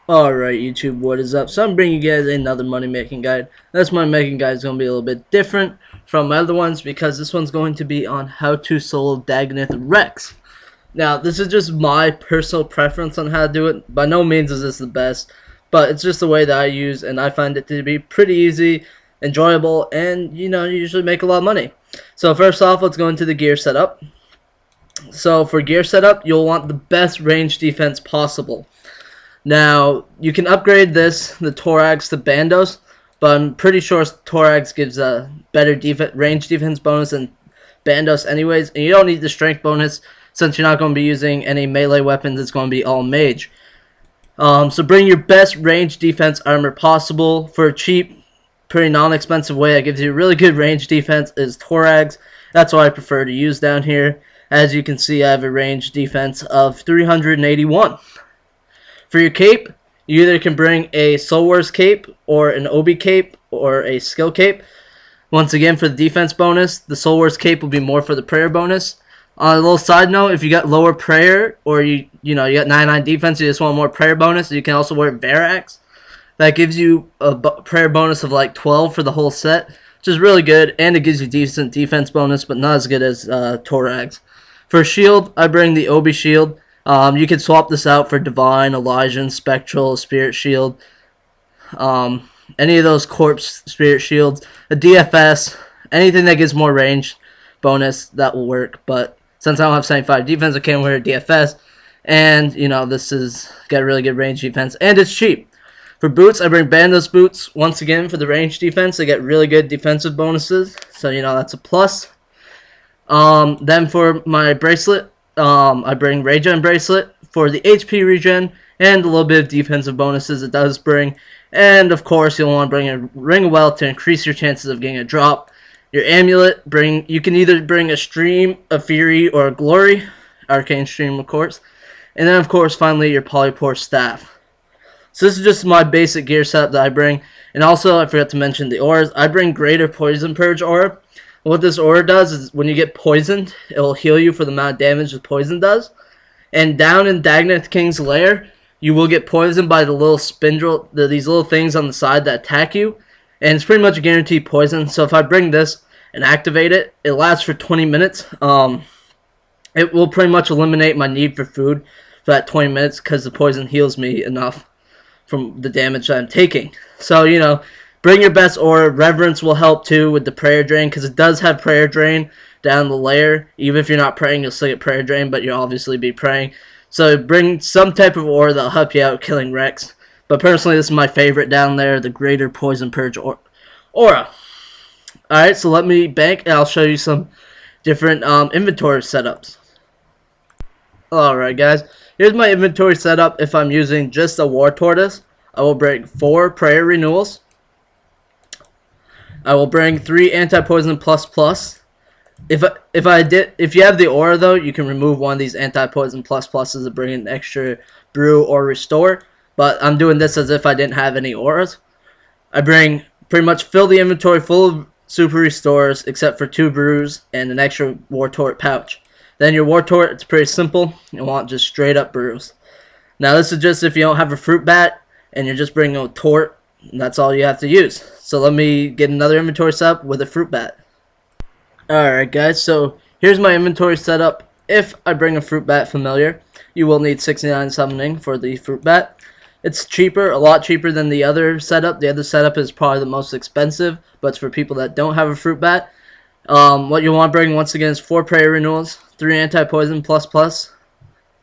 Alright YouTube, what is up? So I'm bringing you guys another money making guide. This money making guide is going to be a little bit different from my other ones because this one's going to be on how to solo Daganoth Rex. Now this is just my personal preference on how to do it. By no means is this the best, but it's just the way that I use, and I find it to be pretty easy, enjoyable, and you usually make a lot of money. So first off, let's go into the gear setup. So for gear setup, you'll want the best range defense possible. Now, you can upgrade the Thorax to Bandos, but I'm pretty sure Thorax gives a better range defense bonus than Bandos anyways, and you don't need the strength bonus since you're not going to be using any melee weapons. It's going to be all mage. So bring your best range defense armor possible. For a cheap, pretty non-expensive way that gives you really good range defense is Thorax. That's what I prefer to use down here. As you can see, I have a range defense of 381. For your cape, you either can bring a Soul Wars cape, or an Obi cape, or a skill cape. Once again, for the defense bonus, the Soul Wars cape will be more for the prayer bonus. On a little side note, if you got lower prayer, or you got 99 defense, you just want more prayer bonus, you can also wear Verax. That gives you a prayer bonus of like 12 for the whole set, which is really good, and it gives you decent defense bonus, but not as good as Thorax. For shield, I bring the Obi shield. You can swap this out for Divine, Elysian, Spectral, Spirit Shield, any of those Corpse Spirit Shields, a DFS, anything that gives more range bonus, that will work. But since I don't have 75 defense, I can't wear a DFS, and this is got really good range defense, and it's cheap. For boots, I bring Bandos boots. Once again, for the range defense, they get really good defensive bonuses, so that's a plus. Then for my bracelet, I bring Regen bracelet for the HP regen and a little bit of defensive bonuses it does bring. And of course, you'll want to bring a Ring of Wealth to increase your chances of getting a drop. Your amulet, you can either bring a Stream, a Fury, or a Glory, Arcane Stream of course. And then of course, finally your Polypore staff. So this is just my basic gear setup that I bring. And also, I forgot to mention the auras. I bring Greater Poison Purge aura. What this aura does is when you get poisoned, it will heal you for the amount of damage the poison does. And down in Daganoth King's lair, you will get poisoned by the little spindle, these little things on the side that attack you. And it's pretty much a guaranteed poison. So if I bring this and activate it, it lasts for 20 minutes. It will pretty much eliminate my need for food for that 20 minutes because the poison heals me enough from the damage that I'm taking. So, bring your best aura. Reverence will help too with the prayer drain, because it does have prayer drain down the layer. Even if you're not praying, you'll still get prayer drain, but you'll obviously be praying. So bring some type of aura that'll help you out killing Rex. But personally, this is my favorite down there, the Greater Poison Purge aura. Alright, so let me bank, and I'll show you some different inventory setups. Alright guys, here's my inventory setup. If I'm using just a War Tortoise, I will bring 4 prayer renewals. I will bring 3 anti-poison plus. If you have the aura though, you can remove one of these anti-poison pluses to bring an extra brew or restore. But I'm doing this as if I didn't have any auras. I pretty much fill the inventory full of super restores except for 2 brews and an extra War Tort pouch. Then your War Tort, it's pretty simple. You want just straight up brews. Now this is just if you don't have a fruit bat and you're just bringing a tort. That's all you have to use. So let me get another inventory setup with a fruit bat. Alright guys, so here's my inventory setup. If I bring a fruit bat familiar, you will need 69 summoning for the fruit bat. It's cheaper, a lot cheaper than the other setup. The other setup is probably the most expensive, but it's for people that don't have a fruit bat. What you want to bring once again is 4 prayer renewals, 3 anti-poison plus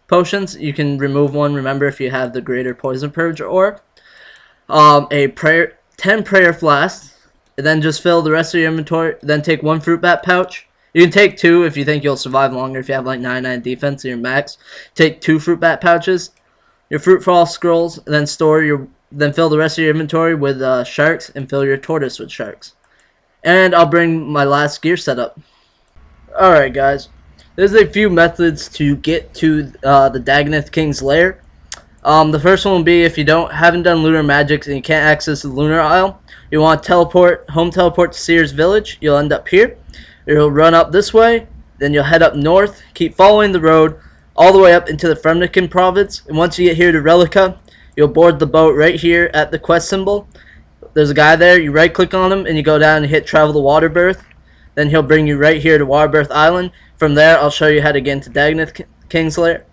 potions. You can remove one, remember, if you have the Greater Poison Purge aura. 10 prayer flasks, and then just fill the rest of your inventory. Then take 1 fruit bat pouch. You can take 2 if you think you'll survive longer. If you have like 99 defense in your max, take 2 fruit bat pouches. Your fruit fall scrolls, and then fill the rest of your inventory with sharks, and fill your tortoise with sharks. And I'll bring my last gear setup. Alright guys, there's a few methods to get to the Daganoth King's lair. The first one will be if you haven't done lunar magics and you can't access the lunar isle, you want to home teleport to Seer's village. You'll end up here. You'll run up this way, then you'll head up north, keep following the road all the way up into the Fremnican province, and once you get here to Relica, You'll board the boat right here at the quest symbol. There's a guy there. You right click on him and you go down and hit travel to Waterbirth. Then he'll bring you right here to Waterbirth Island. From there, I'll show you how to get into Daganoth King's Lair.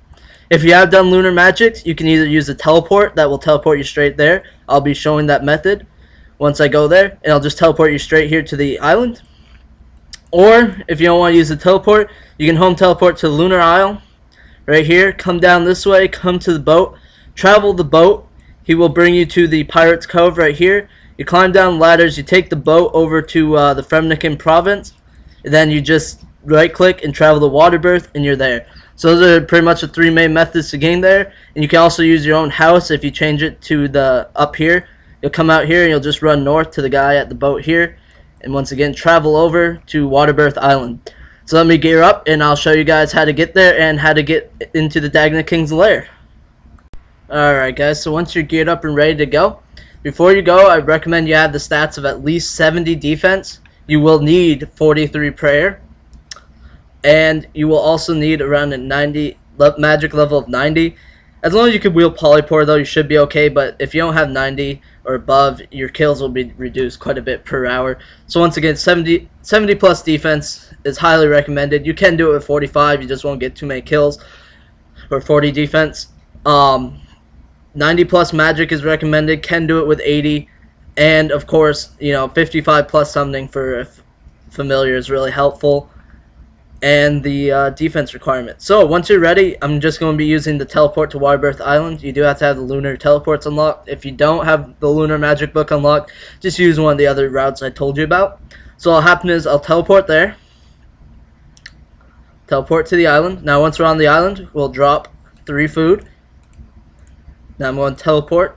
If you have done lunar magics, you can either use a teleport that will teleport you straight there. I'll be showing that method once I go there, and I'll just teleport you straight here to the island. Or if you don't want to use the teleport, you can home teleport to the Lunar Isle right here. Come down this way, come to the boat, travel the boat. He will bring you to the Pirates Cove right here. You climb down ladders, you take the boat over to the Fremnican province, and then you just right click and travel to Waterbirth, and you're there. So those are pretty much the 3 main methods to gain there. And you can also use your own house if you change it to the up here. You'll come out here and you'll just run north to the guy at the boat here. And once again, travel over to Waterbirth Island. So let me gear up and I'll show you guys how to get there and how to get into the Daganoth King's Lair. Alright guys, so once you're geared up and ready to go, before you go, I recommend you have the stats of at least 70 defense. You will need 43 prayer. And you will also need around a 90 magic level of 90. As long as you can wield Polypore though, you should be okay, but if you don't have 90 or above, your kills will be reduced quite a bit per hour. So once again, 70 plus defense is highly recommended. You can do it with 45, you just won't get too many kills. Or 40 defense. 90 plus magic is recommended, can do it with 80. And of course, 55 plus summoning for familiar is really helpful. And the defense requirement. So once you're ready, I'm just going to be using the teleport to Waterbirth Island. You do have to have the lunar teleports unlocked. If you don't have the lunar magic book unlocked, just use one of the other routes I told you about. So what'll happen is I'll teleport there, teleport to the island. Now once we're on the island, we'll drop 3 food. Now I'm going to teleport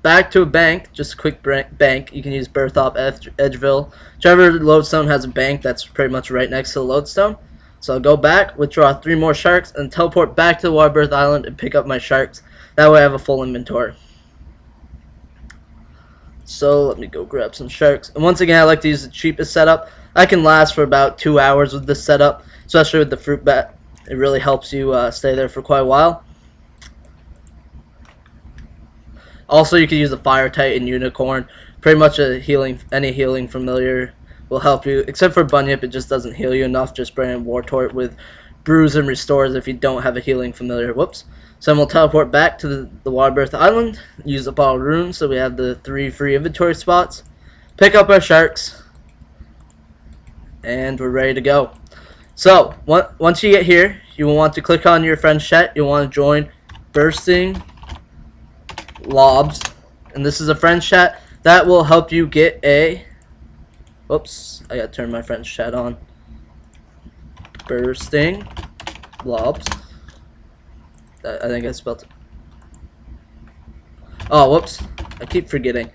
back to a bank, just a quick bank. You can use Berthop, Edgeville. Whichever lodestone has a bank, that's pretty much right next to the lodestone. So I'll go back, withdraw 3 more sharks, and teleport back to the Waterbirth Island and pick up my sharks. That way I have a full inventory. So let me go grab some sharks. And once again, I like to use the cheapest setup. I can last for about 2 hours with this setup, especially with the fruit bat. It really helps you stay there for quite a while. Also, you can use the Fire Titan Unicorn. Pretty much any healing familiar will help you. Except for Bunyip, it just doesn't heal you enough. Just bring in Wartort with Bruise and Restores if you don't have a healing familiar. Whoops. So then we'll teleport back to the Waterbirth Island. Use up all runes so we have the 3 free inventory spots. Pick up our sharks. And we're ready to go. So, once you get here, you will want to click on your friend's chat. You'll want to join Bursting Lobs, and this is a friend's chat that will help you get a whoops, I gotta turn my friend's chat on. Bursting Lobs. I think I spelled it. Oh, whoops, I keep forgetting.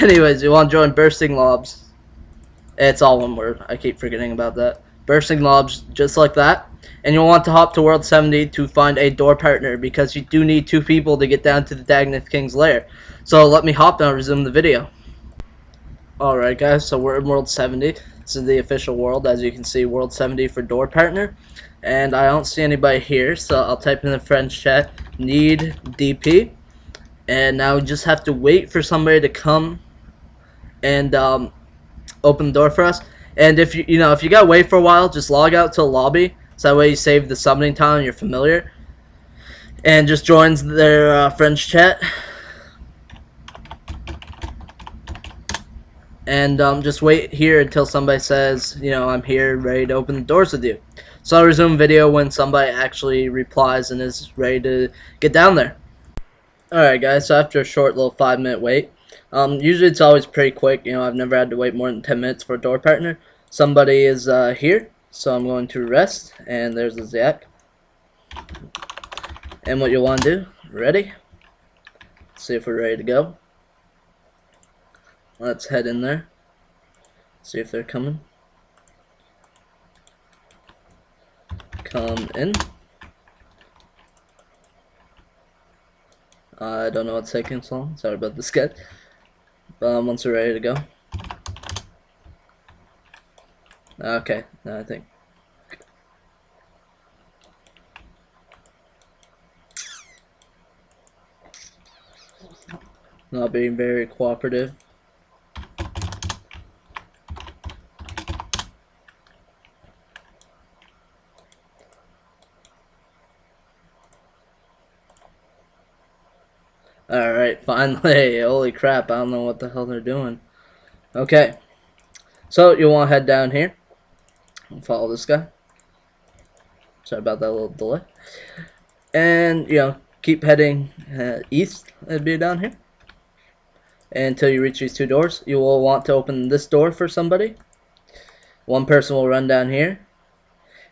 Anyways, you want to join Bursting Lobs. It's all one word, I keep forgetting about that. Bursting Lobs, just like that. And you'll want to hop to World 70 to find a door partner, because you do need 2 people to get down to the Daganoth King's Lair. So let me hop and I'll resume the video. Alright guys, so we're in World 70. This is the official world, as you can see, World 70 for door partner. And I don't see anybody here, so I'll type in the friend's chat, need DP. And now we just have to wait for somebody to come and open the door for us. And if you gotta wait for a while, just log out to a lobby. So that way you save the summoning time on your familiar. And just joins their friend's chat. And just wait here until somebody says, I'm here, ready to open the doors with you. So I'll resume video when somebody actually replies and is ready to get down there. Alright guys, so after a short little 5-minute wait, usually it's always pretty quick. I've never had to wait more than 10 minutes for a door partner. Somebody is here. So I'm going to rest, and there's the Zach. And what you'll want to do, ready? Let's see if we're ready to go. Let's head in there. See if they're coming. Come in. I don't know what's taking so long. Sorry about the sketch. Once we're ready to go. Okay, I think. Not being very cooperative. Alright, finally. Holy crap, I don't know what the hell they're doing. Okay. So, you'll want to head down here. And follow this guy. Sorry about that little delay. And, keep heading east. It'd be down here. Until you reach these two doors. You will want to open this door for somebody. One person will run down here.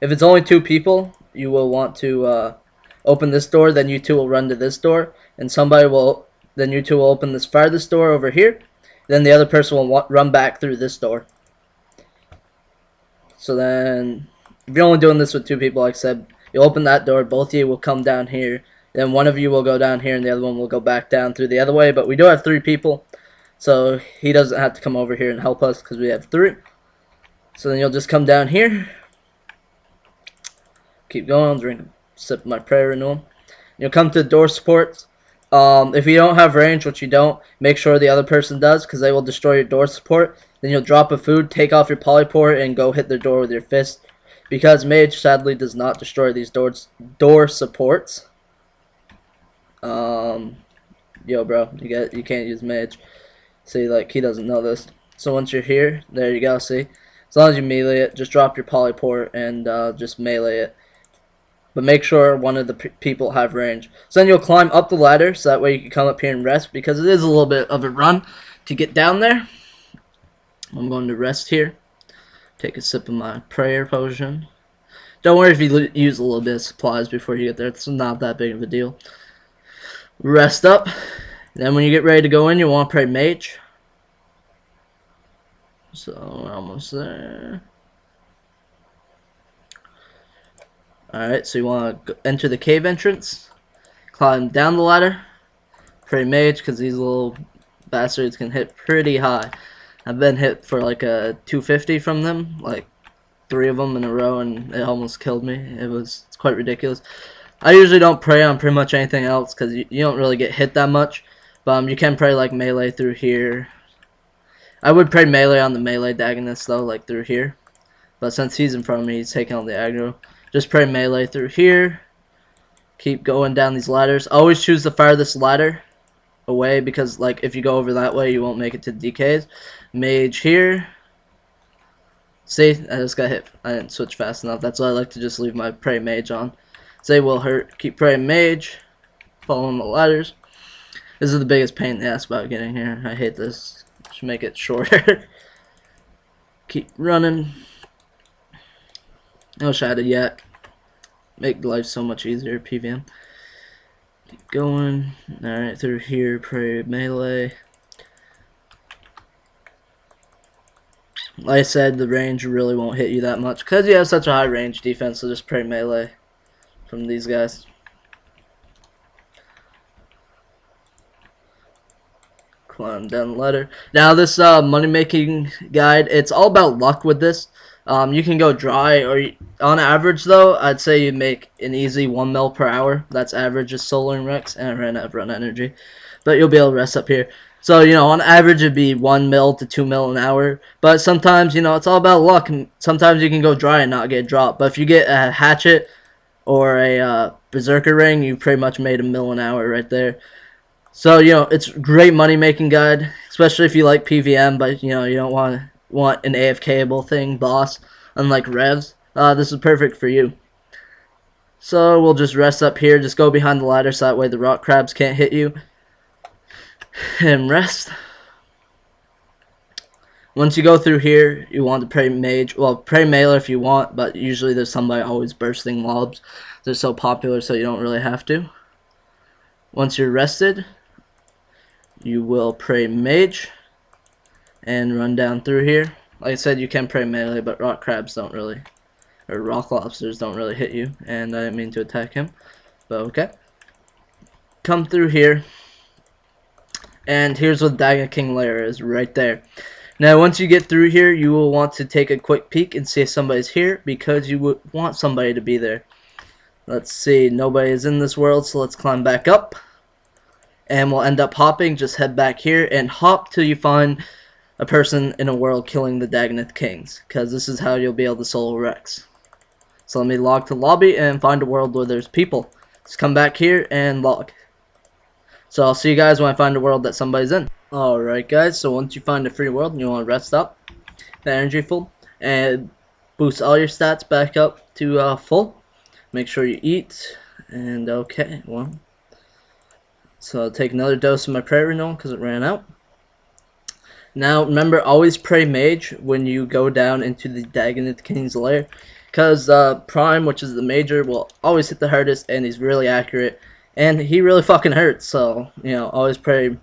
If it's only two people, you will want to open this door, then you two will run to this door, and then you two will open this farthest door over here, then the other person will run back through this door. So then, if you're only doing this with two people, like I said, you'll open that door, both of you will come down here, then one of you will go down here, and the other one will go back down through the other way, but we do have three people, so he doesn't have to come over here and help us, because we have three. So then you'll just come down here, keep going, I'll drink a sip of my prayer renewal. You'll come to door supports. If you don't have range, which you don't, make sure the other person does, because they will destroy your door support. Then you'll drop a food, take off your polyport, and go hit their door with your fist. Because mage sadly does not destroy these door supports. Yo bro, you can't use mage. See, like, he doesn't know this. So once you're here, there you go, see? As long as you melee it, just drop your polyport and just melee it. But make sure one of the people have range. So then you'll climb up the ladder, so that way you can come up here and rest, because it is a little bit of a run to get down there. I'm going to rest here. Take a sip of my prayer potion. Don't worry if you use a little bit of supplies before you get there. It's not that big of a deal. Rest up. Then when you get ready to go in, you want to pray mage. So we're almost there. Alright, so you want to enter the cave entrance, climb down the ladder, pray mage, because these little bastards can hit pretty high. I've been hit for like a 250 from them, like 3 of them in a row, and it almost killed me. It's quite ridiculous. I usually don't pray on pretty much anything else, because you don't really get hit that much, but you can pray like melee through here. I would pray melee on the melee Daganoth though, like through here, but since he's in front of me, he's taking on the aggro. Just pray melee through here. Keep going down these ladders. Always choose the farthest ladder away, because like if you go over that way, you won't make it to DKs. Mage here. See, I just got hit. I didn't switch fast enough. That's why I like to just leave my pray mage on. Say will hurt. Keep praying mage. Following the ladders. This is the biggest pain in the ass about getting here. I hate this. Should make it shorter. Keep running. I wish I had a yak. Make life so much easier, PVM. Keep going. Alright, through here, pray melee. Like I said, the range really won't hit you that much, because you have such a high range defense, so just pray melee from these guys. Climb down the ladder. Now this money making guide, it's all about luck with this. You can go dry, or on average though, I'd say you make an easy 1 mil per hour. That's average of solar and Rex, and I ran out of run energy. But you'll be able to rest up here. So, on average it'd be 1 mil to 2 mil an hour. But sometimes, it's all about luck. And sometimes you can go dry and not get dropped. But if you get a hatchet or a berserker ring, you pretty much made 1 mil an hour right there. So, it's a great money making guide, especially if you like PVM, but you don't want an AFK-able thing, boss, unlike Revs. This is perfect for you. So we'll just rest up here, just go behind the ladder so that way the rock crabs can't hit you. And rest. Once you go through here, you want to pray mage. Well, pray melee if you want, but usually there's somebody always bursting mobs. They're so popular, so you don't really have to. Once you're rested, you will pray mage and run down through here. Like I said, you can pray melee, but rock crabs don't really, or rock lobsters don't really hit you, and I didn't mean to attack him, but okay. Come through here, and here's what Dagon King Lair is, right there. Now once you get through here, you will want to take a quick peek and see if somebody's here, because you would want somebody to be there. Let's see, nobody is in this world, so let's climb back up. and we'll end up hopping. Just head back here and hop till you find a person in a world killing the Daganoth Kings, because this is how you'll be able to solo Rex. So let me log to lobby and find a world where there's people. Just come back here and log. So I'll see you guys when I find a world that somebody's in. Alright guys, so once you find a free world and you want to rest up, the energy full, and boost all your stats back up to full. Make sure you eat, and okay, well. So I'll take another dose of my prayer renewal because it ran out. Now remember, always pray mage when you go down into the Daganoth King's lair, because Prime, which is the major, will always hit the hardest, and he's really accurate, and he really fucking hurts. So you know, always pray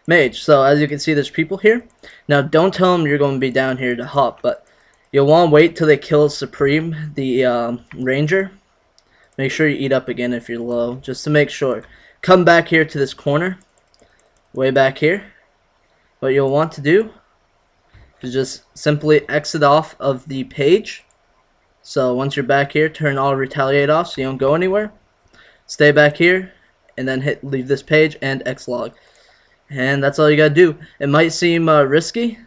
mage. So as you can see, there's people here. Now don't tell them you're going to be down here to hop, but you'll want to wait till they kill Supreme, the ranger. Make sure you eat up again if you're low, just to make sure. Come back here to this corner, way back here. What you'll want to do is just simply exit off of the page. So once you're back here, turn all retaliate off so you don't go anywhere. Stay back here, and then hit leave this page and xlog. And that's all you gotta do. It might seem risky,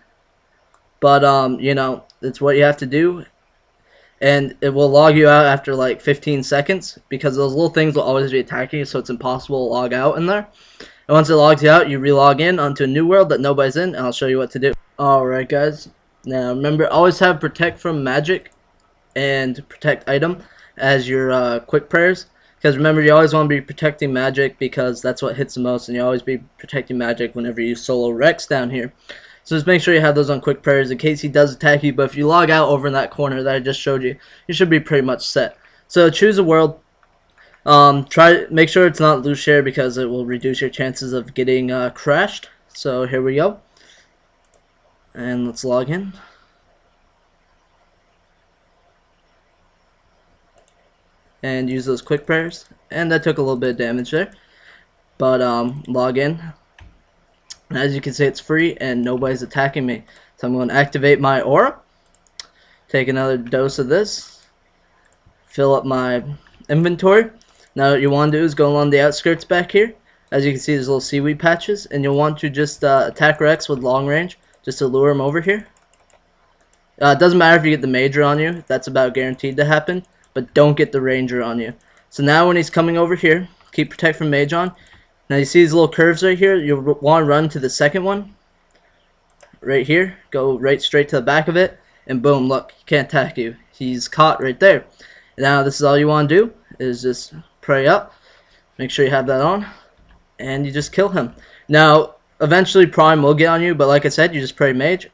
but you know, it's what you have to do. And it will log you out after like 15 seconds, because those little things will always be attacking you, so it's impossible to log out in there. And once it logs you out, you relog in onto a new world that nobody's in, and I'll show you what to do. Alright guys, now remember, always have protect from magic and protect item as your quick prayers. Because remember, you always want to be protecting magic, because that's what hits the most, and you always be protecting magic whenever you solo Rex down here. So just make sure you have those on quick prayers in case he does attack you. But if you log out over in that corner that I just showed you, you should be pretty much set. So choose a world. Make sure it's not loose share, because it will reduce your chances of getting crashed. So here we go. And let's log in. And use those quick prayers. And that took a little bit of damage there. But log in. As you can see, it's free and nobody's attacking me. So I'm going to activate my aura. Take another dose of this. Fill up my inventory. Now what you want to do is go along the outskirts back here. As you can see, there's little seaweed patches. And you'll want to just attack Rex with long range, just to lure him over here. It doesn't matter if you get the major on you. That's about guaranteed to happen. But don't get the ranger on you. So now when he's coming over here, keep protect from mage on. Now you see these little curves right here. You'll want to run to the second one. Right here. Go right straight to the back of it. And boom, look, he can't attack you. He's caught right there. Now this is all you want to do, is just pray up. Make sure you have that on. And you just kill him. Now, eventually Prime will get on you, but like I said, you just pray mage.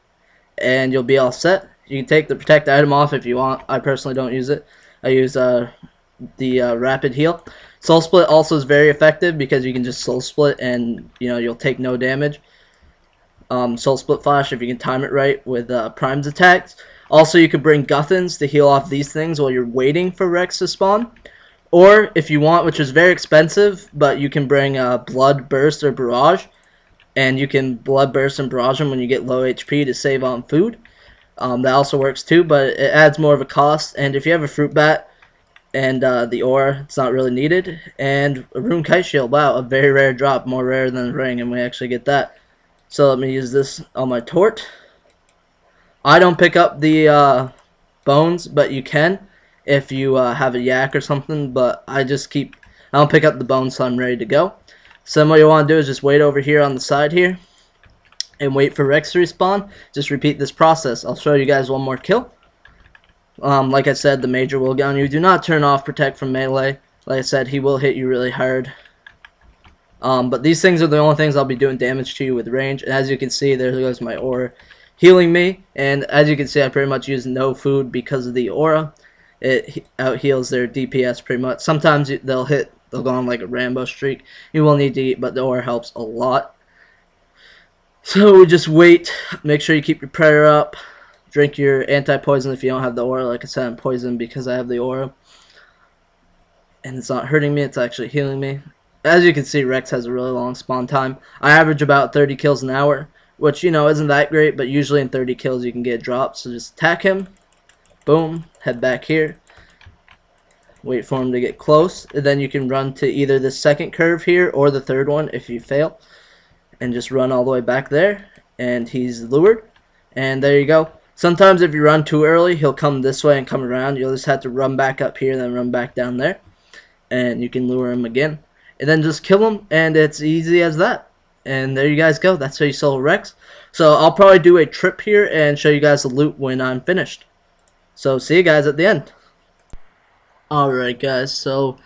And you'll be all set. You can take the protect item off if you want. I personally don't use it. I use the rapid heal. Soul split also is very effective, because you can just soul split and you'll take no damage. Soul split flash if you can time it right with Prime's attacks. Also, you could bring Guthans to heal off these things while you're waiting for Rex to spawn. Or if you want, which is very expensive, but you can bring Blood Burst or Barrage, and you can Blood Burst and Barrage them when you get low HP to save on food. That also works too, but it adds more of a cost. And if you have a fruit bat and the ore, it's not really needed. And a rune kite shield, wow, a very rare drop, more rare than the ring, and we actually get that. So let me use this on my tort. I don't pick up the bones, but you can if you have a yak or something. But I don't pick up the bones, so I'm ready to go. So then what you want to do is just wait over here on the side here. And wait for Rex to respawn. Just repeat this process. I'll show you guys one more kill. Like I said, the major will get on you. Do not turn off protect from melee. Like I said, he will hit you really hard. But these things are the only things I'll be doing damage to you with range. And as you can see, there goes my aura healing me. And as you can see, I pretty much use no food because of the aura. It out heals their DPS pretty much. Sometimes they'll go on like a Rambo streak. You will need to eat, but the aura helps a lot. So just wait, make sure you keep your prayer up, drink your anti-poison if you don't have the aura. Like I said, I'm poisoned because I have the aura. And it's not hurting me, it's actually healing me. As you can see, Rex has a really long spawn time. I average about 30 kills an hour, which, isn't that great, but usually in 30 kills you can get dropped. So just attack him, boom, head back here. wait for him to get close, and then you can run to either the second curve here or the third one if you fail, and just run all the way back there, and he's lured, and there you go. Sometimes if you run too early, he'll come this way and come around. You'll just have to run back up here and then run back down there, and you can lure him again, and then just kill him, and it's easy as that. And there you guys go. That's how you sell Rex. So I'll probably do a trip here and show you guys the loot when I'm finished. So see you guys at the end. Alright guys, so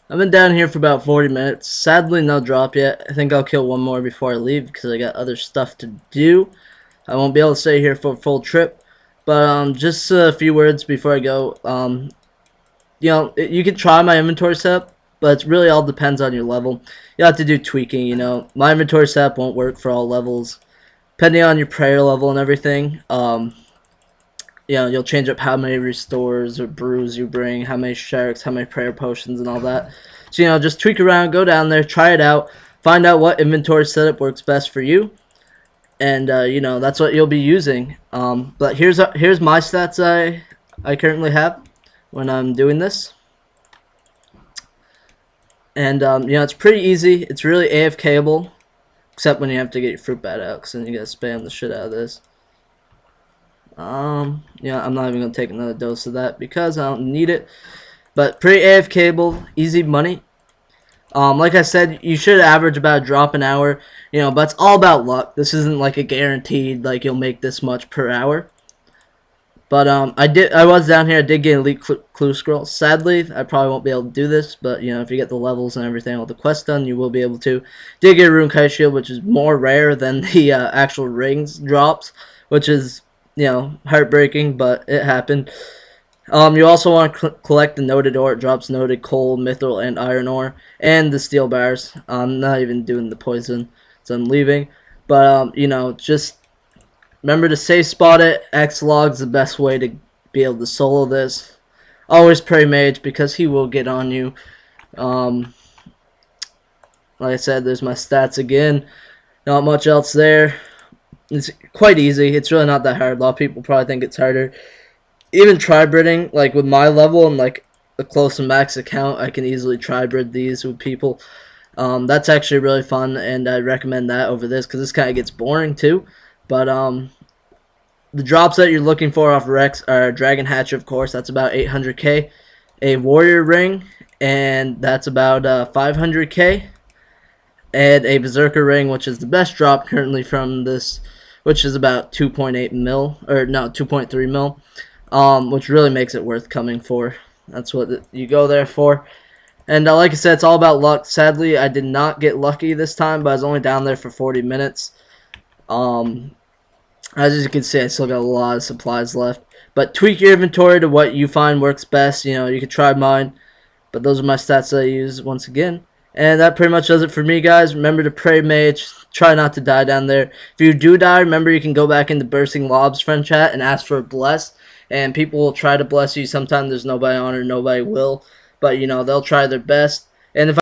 I've been down here for about 40 minutes. Sadly no drop yet. I think I'll kill one more before I leave because I got other stuff to do. I won't be able to stay here for a full trip. But just a few words before I go. You know, you can try my inventory setup, but it really all depends on your level. You have to do tweaking, you know. My inventory setup won't work for all levels. Depending on your prayer level and everything, you know, you'll change up how many restores or brews you bring, how many sharks, how many prayer potions, and all that. So, you know, just tweak around, go down there, try it out, find out what inventory setup works best for you, and, you know, that's what you'll be using. But here's my stats I currently have when I'm doing this. And, you know, it's pretty easy. It's really AFKable, except when you have to get your fruit bat out, because then you gotta spam the shit out of this. Yeah, I'm not even gonna take another dose of that because I don't need it. But pretty AFKable, easy money. Like I said, you should average about a drop an hour, you know, but it's all about luck. This isn't like a guaranteed like you'll make this much per hour. But I was down here. I did get an elite clue scroll. Sadly, I probably won't be able to do this, but you know, if you get the levels and everything, all the quests done, you will be able to. Did get a rune kite shield, which is more rare than the actual rings drops, which is, you know, heartbreaking, but it happened. You also want to collect the noted ore. It drops noted coal, mithril, and iron ore, and the steel bars. I'm not even doing the poison, so I'm leaving. But you know, just remember to safe spot it. X-Log's the best way to be able to solo this. Always pray mage because he will get on you. Like I said, there's my stats again. Not much else there. It's quite easy. It's really not that hard. A lot of people probably think it's harder. Even tri-breeding, like with my level and like a close to max account, I can easily tri-breed these with people. That's actually really fun, and I recommend that over this because this kind of gets boring too. But the drops that you're looking for off Rex are Dragon Hatcher, of course. That's about 800k. A Warrior Ring, and that's about 500k. And a Berserker Ring, which is the best drop currently from this, which is about 2.8 mil, or no, 2.3 mil, which really makes it worth coming for. That's what you go there for. And like I said, it's all about luck. Sadly, I did not get lucky this time, but I was only down there for 40 minutes. As you can see, I still got a lot of supplies left. But tweak your inventory to what you find works best. You know, you can try mine, but those are my stats that I use once again. And that pretty much does it for me, guys. Remember to pray mage. Try not to die down there. If you do die, remember you can go back into Bursting Lob's friend chat and ask for a bless. And people will try to bless you. Sometimes there's nobody on or nobody will. But, you know, they'll try their best. And if